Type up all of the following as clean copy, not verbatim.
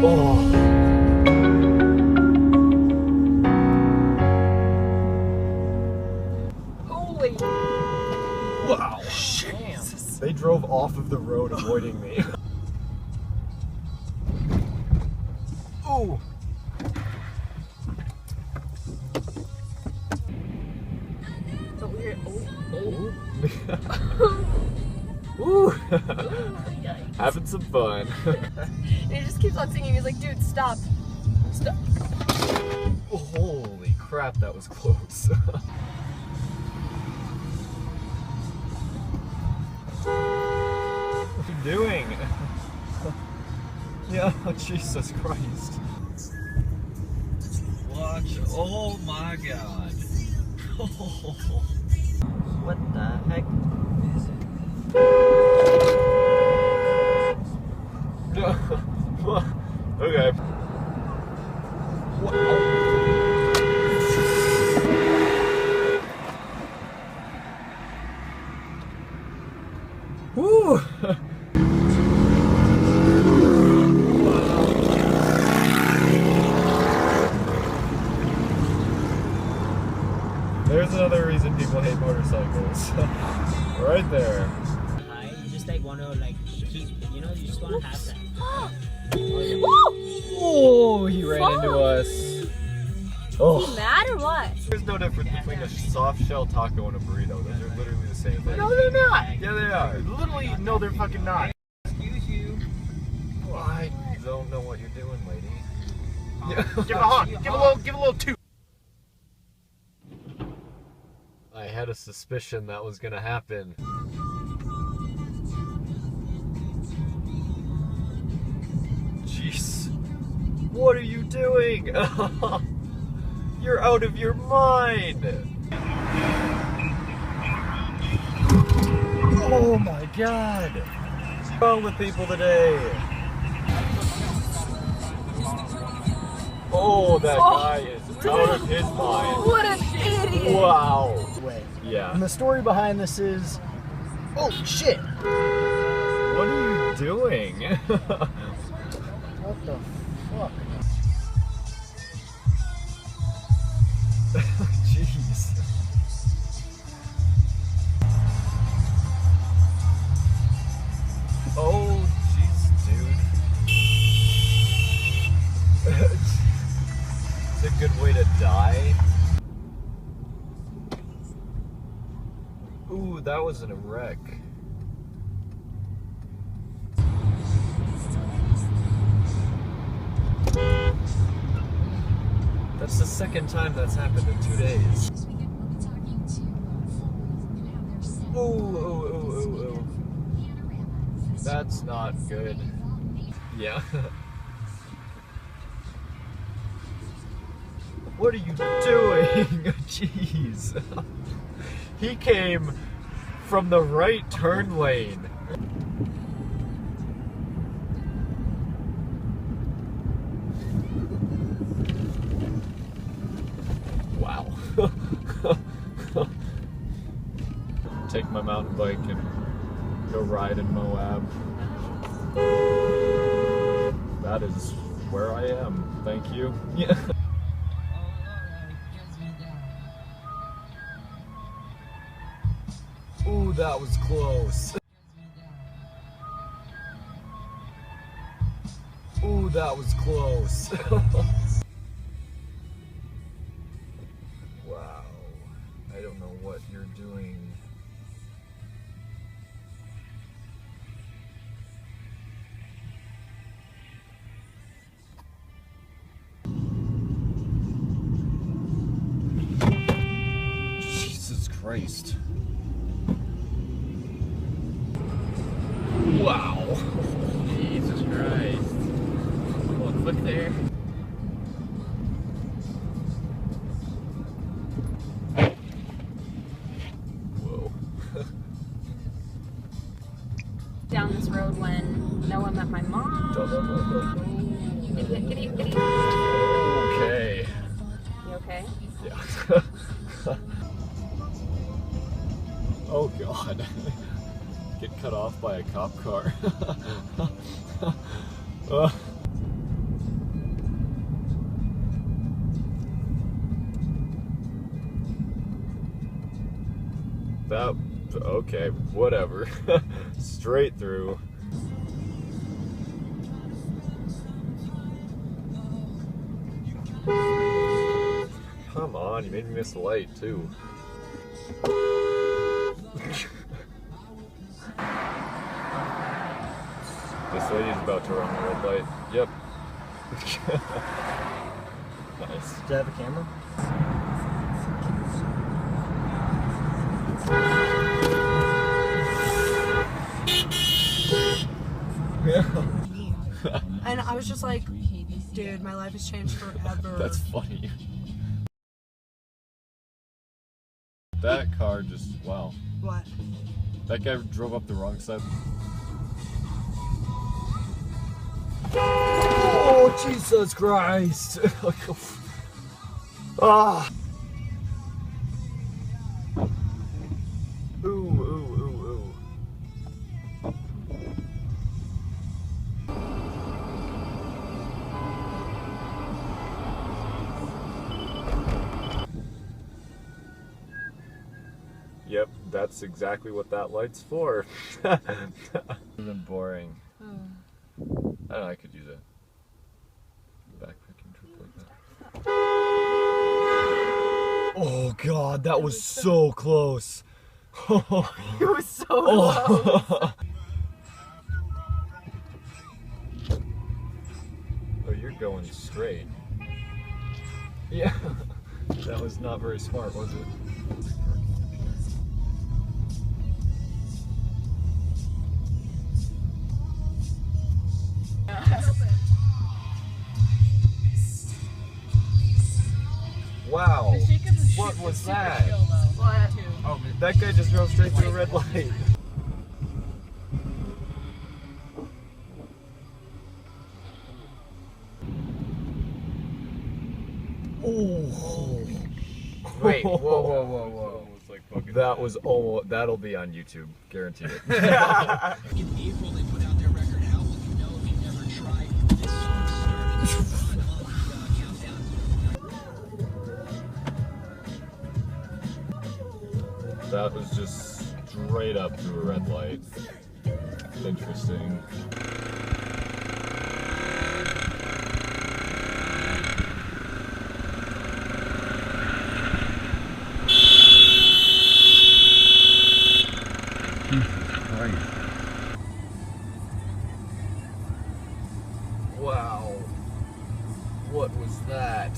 Oh. Holy. Wow. Jesus. They drove off of the road avoiding me. Oh. So weird. Oh. Ooh. Yikes. Having some fun. And he just keeps on singing. He's like, dude, stop. Stop. Holy crap, that was close. What are you doing? Yeah, Jesus Christ. Watch. Oh my god. What the heck? Okay. Woo! There's another reason people hate motorcycles. Right there. You just like want to like keep, you know, you just want to have that. Oh, he ran into us. Oh. Is he mad or what? There's no difference between a soft shell taco and a burrito. Those are literally the same thing. No, they're not. Yeah, they are. Literally, no, they're fucking not. Excuse you. Well, I don't know what you're doing, lady. Give it a honk. Give it a little toot. I had a suspicion that was gonna happen. Jeez. What are you doing? You're out of your mind! Oh my god! What's wrong with people today? Oh, that guy is out of his mind. What an idiot! Wow. Way. Yeah. And the story behind this is, oh shit! What are you doing? What the fuck? Jeez. Oh, jeez, dude. It's a good way to die. Ooh, that wasn't a wreck. That's the second time that's happened in 2 days. Ooh, ooh, ooh, ooh, ooh. That's not good. Yeah. What are you doing? Jeez. He came from the right turn lane. Wow. Take my mountain bike and go ride in Moab. That is where I am. Thank you. Yeah. Ooh, that was close. Ooh, that was close. Wow. I don't know what you're doing. Jesus Christ. Wow. Jesus Christ. Look, look there. Whoa. Down this road when Noah met my mom. Idiot. Okay. You okay? Yeah. Oh God. Get cut off by a cop car. that, okay, whatever. Straight through. Come on, you made me miss the light too. This lady's about to run the red light. Yep. Nice. Do I have a camera? And I was just like, dude, my life has changed forever. That's funny. That car just, wow. What? That guy drove up the wrong side. Oh, Jesus Christ! Ah! Ooh, ooh, ooh, ooh. Yep, that's exactly what that light's for. Been boring. I don't know, I could use a backpacking trip like that. Oh god, that was so close. It was so close. Oh, you're going straight. Yeah. That was not very smart, was it? Wow. What was that? What? Oh, that guy just drove straight through a red light. Oh. Wait, whoa, whoa, whoa, whoa. That was almost, that'll be on YouTube, guaranteed it. In April, they put out their record. How will you know if you've never tried? This song started on the countdown. That was just straight up through a red light. Interesting. Wow. What was that?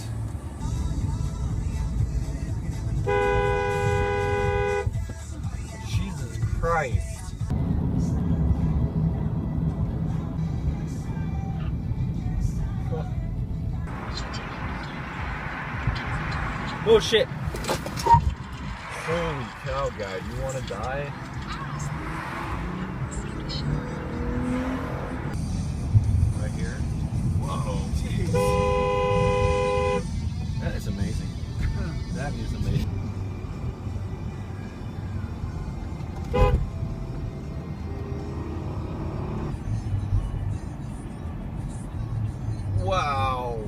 Jesus Christ. Oh shit! Holy cow, guy. You want to die? Right here. Whoa. That is amazing. That is amazing. Wow.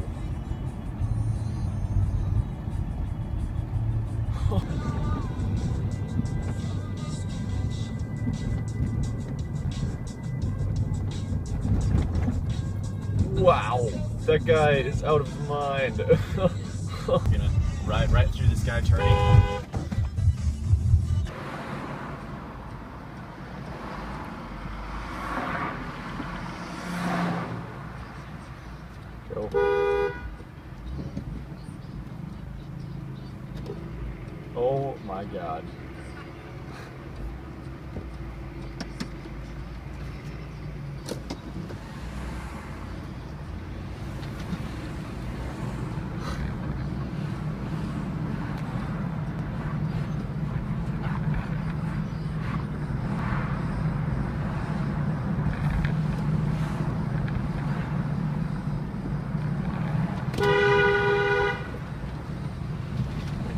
Wow, that guy is out of his mind. Gonna ride right through this guy turning. Go. Oh my god.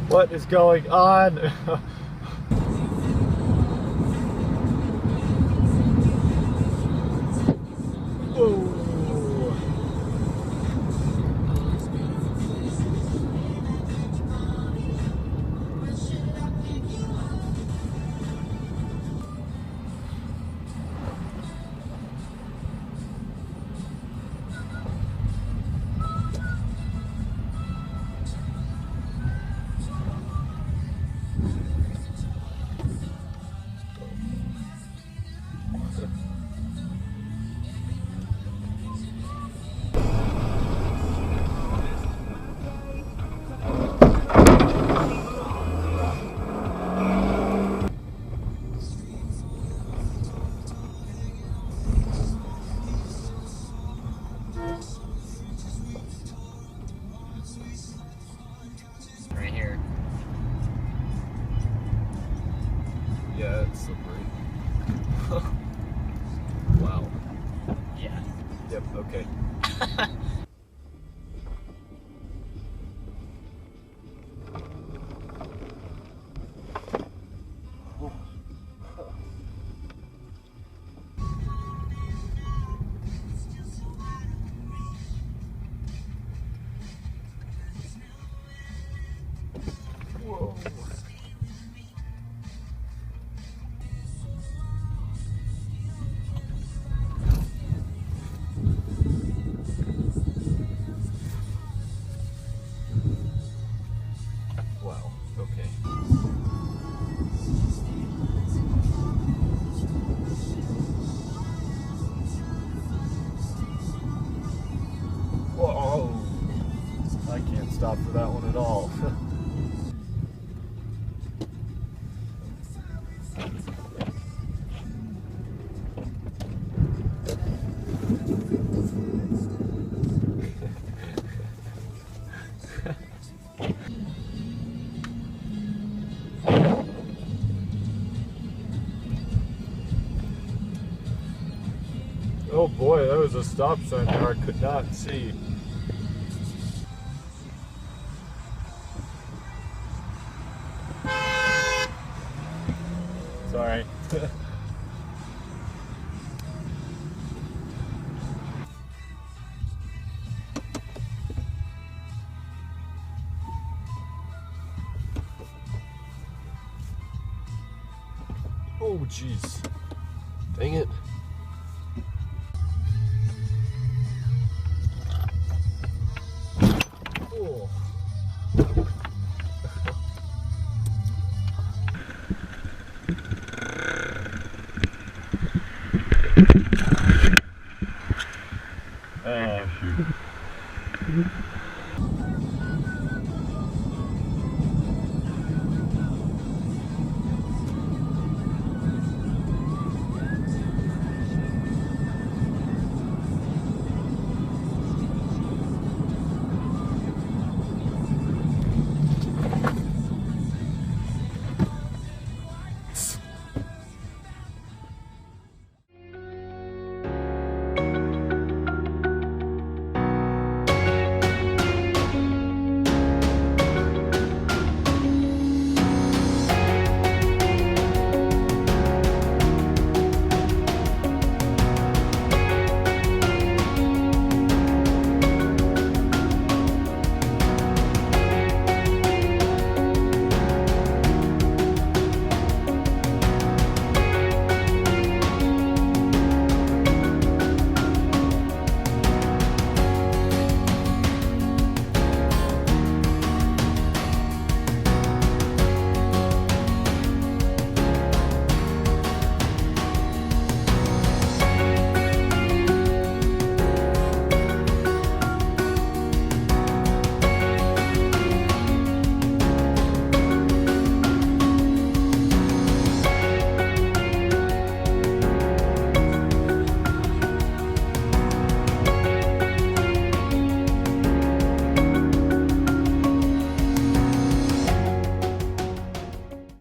What is going on? Whoa. stop for that one at all. Oh boy, that was a stop sign there I could not see. Sorry. Oh jeez. Dang it. Oh.